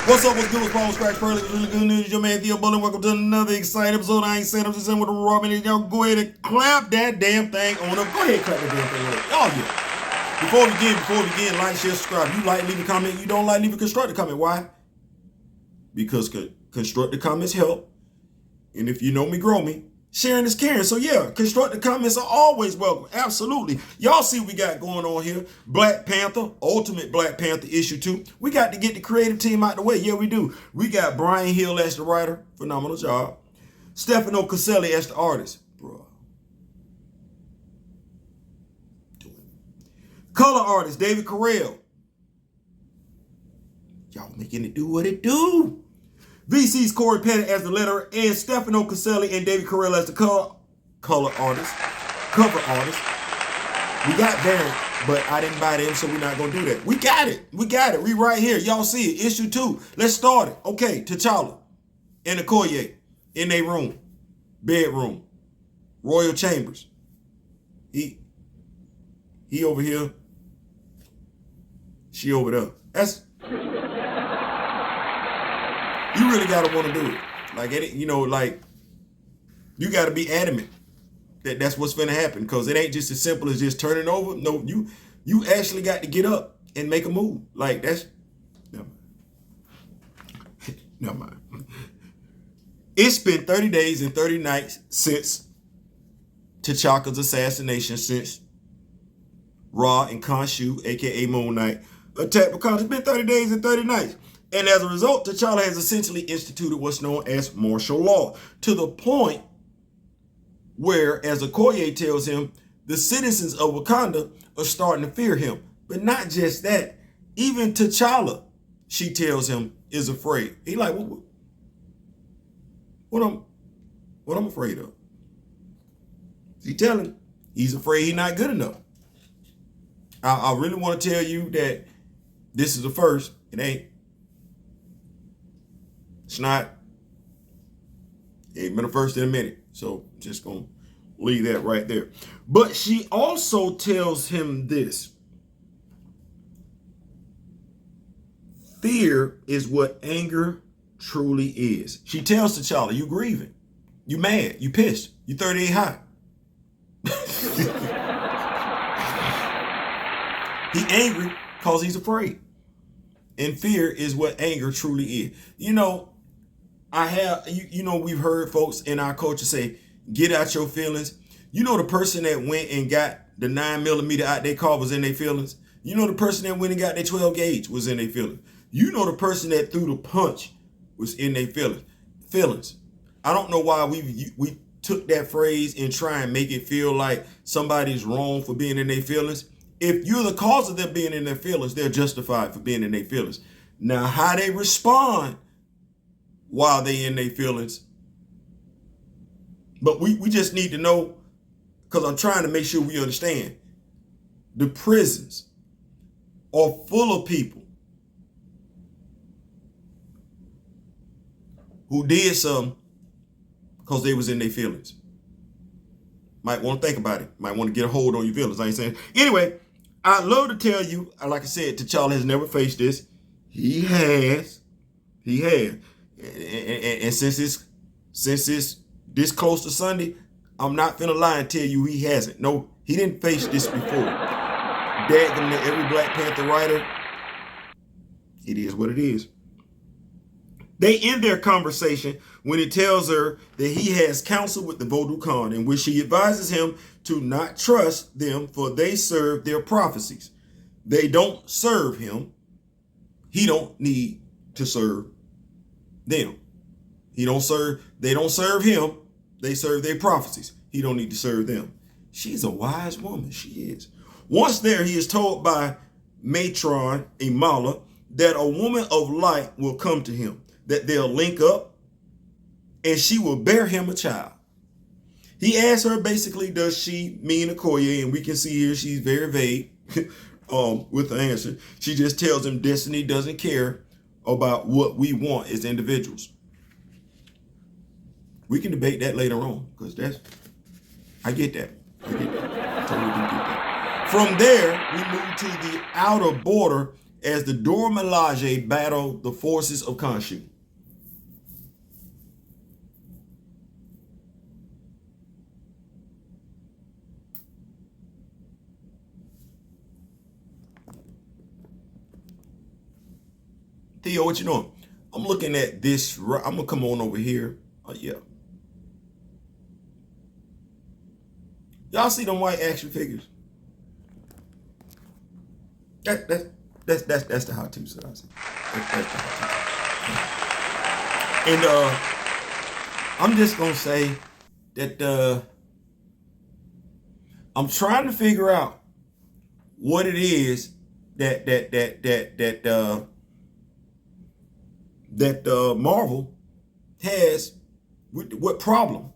What's up? What's good? What's wrong? Scratch Pearly. Really good news. Your man Theo Bullen. Welcome to another exciting episode. I ain't saying I'm just saying with the raw minute. Y'all go ahead and clap that damn thing on up. Go ahead and clap that damn thing on up. Oh yeah. Before we begin, like, share, subscribe. You like, leave a comment. You don't like, leave a constructive comment. Why? Because constructive comments help. And if you know me, grow me. Sharing is caring. So yeah, constructive comments are always welcome. Absolutely. Y'all see what we got going on here. Black Panther, Ultimate Black Panther issue 2. We got to get the creative team out the way. Yeah, we do. We got Brian Hill as the writer. Phenomenal job. Stefano Caselli as the artist. Bruh. Color artist, David Carell. Y'all making it do what it do. VC's Corey Pettit as the letterer, and Stefano Caselli and David Carell as the cover artist. We got Barrett, but I didn't buy them, so we're not going to do that. We got it. We right here. Y'all see it. Issue 2. Let's start it. Okay, T'Challa and Okoye in their room. Bedroom. Royal Chambers. He over here. She over there. That's... You really gotta want to do it. Like, you know, like, you gotta be adamant that that's what's gonna happen, because it ain't just as simple as just turning over. No, you actually got to get up and make a move. Like, that's never mind. It's been 30 days and 30 nights since T'Chaka's assassination, since Ra and Konshu, aka Moon Knight, attacked Wakanda. It's been 30 days and 30 nights. And as a result, T'Challa has essentially instituted what's known as martial law, to the point where, as Okoye tells him, the citizens of Wakanda are starting to fear him. But not just that, even T'Challa, she tells him, is afraid. He like, what I'm afraid of? She telling him he's afraid he's not good enough. I really want to tell you that this is the first. It ain't. It's not. It ain't been the first in a minute. So just gonna leave that right there. But she also tells him this. Fear is what anger truly is. She tells T'Challa, you grieving. You mad. You pissed. You 38 hot. He angry because he's afraid. And fear is what anger truly is. You know, we've heard folks in our culture say, get out your feelings. You know, the person that went and got the 9mm out their car was in their feelings. You know, the person that went and got their 12 gauge was in their feelings. You know, the person that threw the punch was in their feelings. I don't know why we took that phrase and try and make it feel like somebody's wrong for being in their feelings. If you're the cause of them being in their feelings, they're justified for being in their feelings. Now, how they respond while they in their feelings. But we just need to know, because I'm trying to make sure we understand. The prisons are full of people who did something because they was in their feelings. Might want to think about it. Might want to get a hold on your feelings. I ain't saying. Anyway, I'd love to tell you, like I said, T'Challa has never faced this. He has. And since it's this close to Sunday, I'm not finna lie and tell you he hasn't. No, he didn't face this before. Daggum to every Black Panther writer, it is what it is. They end their conversation when he tells her that he has counsel with the Vodou Khan, in which she advises him to not trust them, for they serve their prophecies. They don't serve him. He don't need to serve them. They don't serve him. They serve their prophecies. He don't need to serve them. She's a wise woman. She is. Once there, he is told by Matron Imala that a woman of light will come to him, that they'll link up, and she will bear him a child. He asks her basically, does she mean Okoye? And we can see here she's very vague with the answer. She just tells him destiny doesn't care about what we want as individuals. We can debate that later on, because I get that. Totally do get that. From there, we move to the outer border as the DoraMilaje battle the forces of Konshu. Theo, what you doing? I'm looking at this. I'm gonna come on over here. Oh yeah. Y'all see them white action figures? That's the HatutZeraze. That's the HatutZeraze. And I'm just gonna say that I'm trying to figure out what it is that Marvel has with what problem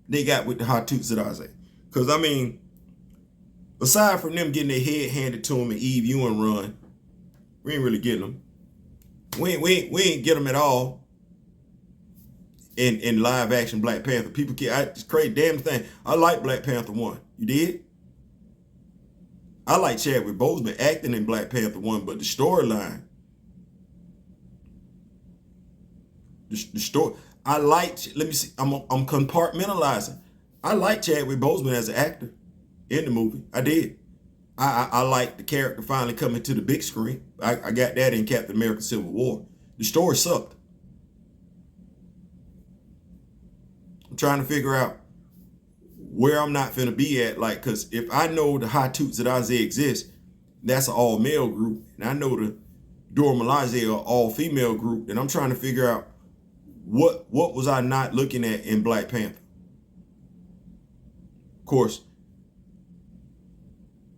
they got with the HatutZeraze. Because I mean, aside from them getting their head handed to them and Eve Ewing run, we ain't really getting them. We ain't get them at all in live action Black Panther. People it's crazy damn thing. I like Black Panther 1. You did? I like Chadwick Boseman acting in Black Panther 1, but the storyline, the story, I liked, let me see, I'm compartmentalizing. I like Chadwick Boseman as an actor in the movie. I did. I like the character finally coming to the big screen. I got that in Captain America Civil War. The story sucked. I'm trying to figure out where I'm not finna be at. Like, because if I know the HatutZeraze exists, that's an all-male group, and I know the DoraMilaje are all-female group, then I'm trying to figure out what was I not looking at in Black Panther. Of course,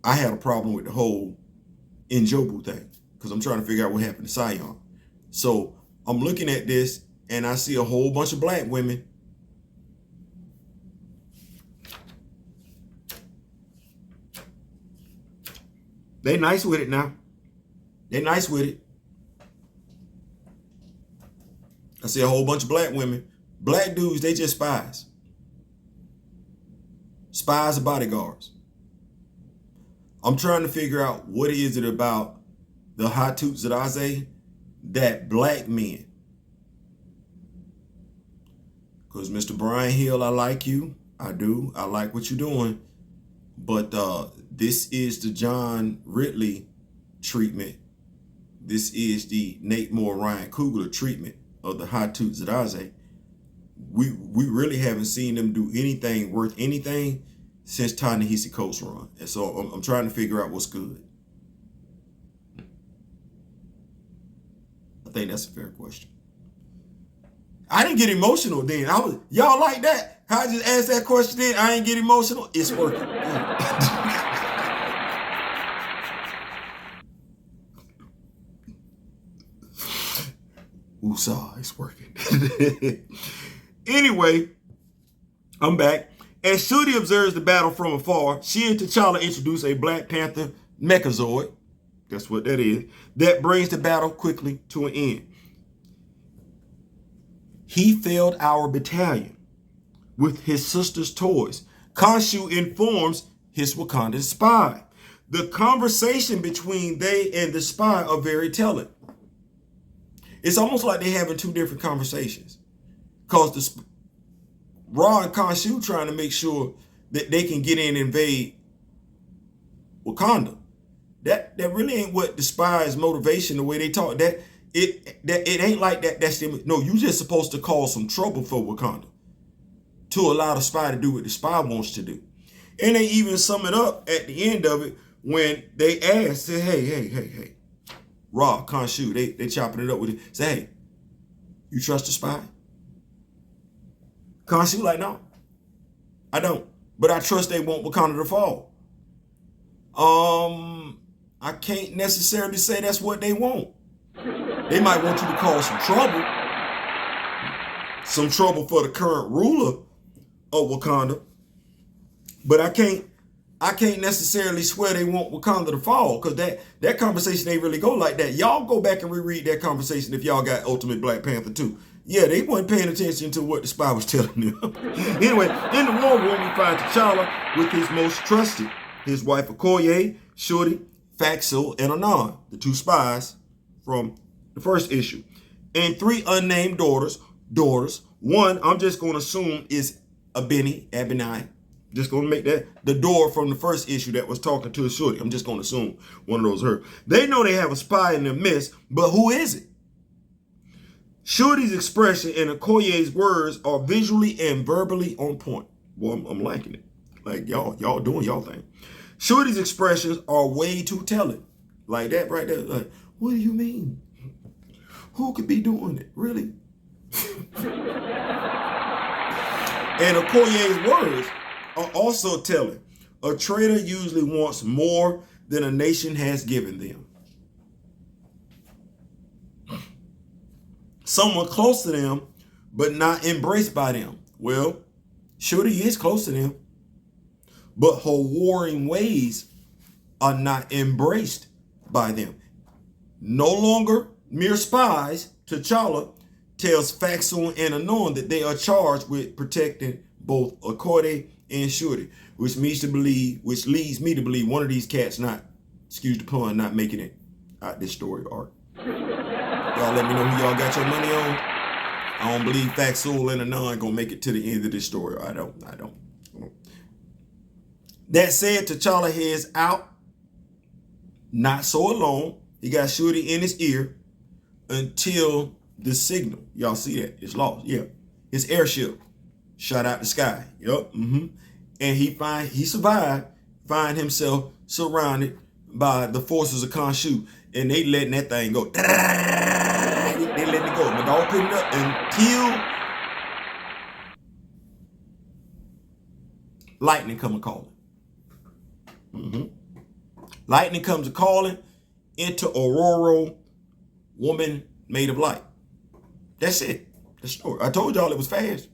I had a problem with the whole Njobu thing because I'm trying to figure out what happened to Sion. So I'm looking at this and I see a whole bunch of black women. They nice with it now. They nice with it. I see a whole bunch of black women. Black dudes, they just spies. Spies and bodyguards. I'm trying to figure out what is it about the HatutZeraze that black men, because Mr. Brian Hill, I like you. I do. I like what you're doing. But this is the John Ridley treatment. This is the Nate Moore, Ryan Coogler treatment of the HatutZeraze. We really haven't seen them do anything worth anything since Ta-Nehisi Coates run. And so I'm trying to figure out what's good. I think that's a fair question. I didn't get emotional then. Y'all like that? How I just asked that question then? I ain't get emotional. It's working. Woosah, it's working. Anyway, I'm back. As Shuri observes the battle from afar, she and T'Challa introduce a Black Panther Mechazoid. That's what that is. That brings the battle quickly to an end. He failed our battalion with his sister's toys. Konshu informs his Wakandan spy. The conversation between they and the spy are very telling. It's almost like they're having two different conversations. Because Ra and Konshu trying to make sure that they can get in and invade Wakanda. That really ain't what the spy's motivation, the way they talk. That it ain't like that. That's them. No, you just supposed to cause some trouble for Wakanda to allow the spy to do what the spy wants to do. And they even sum it up at the end of it when they ask, say, hey. Ra, Konshu, they chopping it up with it. Say, hey, you trust the spy? Konshu like, no, I don't. But I trust they want Wakanda to fall. I can't necessarily say that's what they want. They might want you to cause some trouble. Some trouble for the current ruler of Wakanda. But I can't necessarily swear they want Wakanda to fall, because that conversation ain't really go like that. Y'all go back and reread that conversation if y'all got Ultimate Black Panther 2. Yeah, they weren't paying attention to what the spy was telling them. Anyway, in the war room, we find T'Challa with his most trusted, his wife Okoye, Shuri, Faxil and Anon, the 2 spies from the first issue, and 3 unnamed daughters. One, I'm just going to assume is Abeni. Just going to make that the door from the first issue that was talking to a shorty. I'm just going to assume one of those her. They know they have a spy in their midst, but who is it? Shorty's expression and Okoye's words are visually and verbally on point. Well, I'm liking it. Like, y'all doing y'all thing. Shorty's expressions are way too telling. Like that right there. Like, what do you mean? Who could be doing it? Really? And Okoye's words are also telling. A traitor usually wants more than a nation has given them. Someone close to them, but not embraced by them. Well, Shorty is close to them, but her warring ways are not embraced by them. No longer mere spies, T'Challa tells Faxul and Anon that they are charged with protecting both Okoye and Shorty, which leads me to believe one of these cats not, excuse the pun, not making it out this story arc. Y'all let me know who y'all got your money on. I don't believe Faxul and Anon gonna make it to the end of this story. I don't. That said, T'Challa heads out, not so alone. He got Shorty in his ear until the signal. Y'all see that? It's lost. Yeah. His airship shot out the sky. Yup. And he survived, find himself surrounded by the forces of Konshu, and they letting that thing go. They letting it go. My dog putting it up until lightning come a calling. Lightning comes a calling into Ororo, woman made of light. That's it. The story. I told y'all it was fast.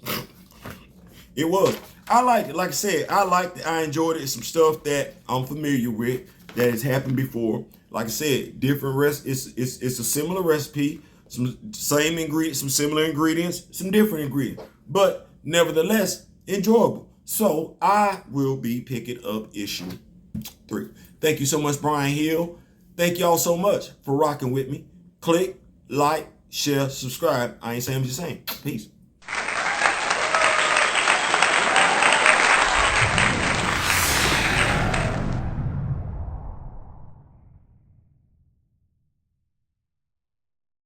It was. I liked it. Like I said, I liked it. I enjoyed it. It's some stuff that I'm familiar with that has happened before. Like I said, different it's a similar recipe, some same ingredients, some similar ingredients, some different ingredients, but nevertheless enjoyable. So I will be picking up issue 3. Thank you so much, Brian Hill. Thank y'all so much for rocking with me. Click, like, share, subscribe. I ain't saying, I'm just saying. Peace.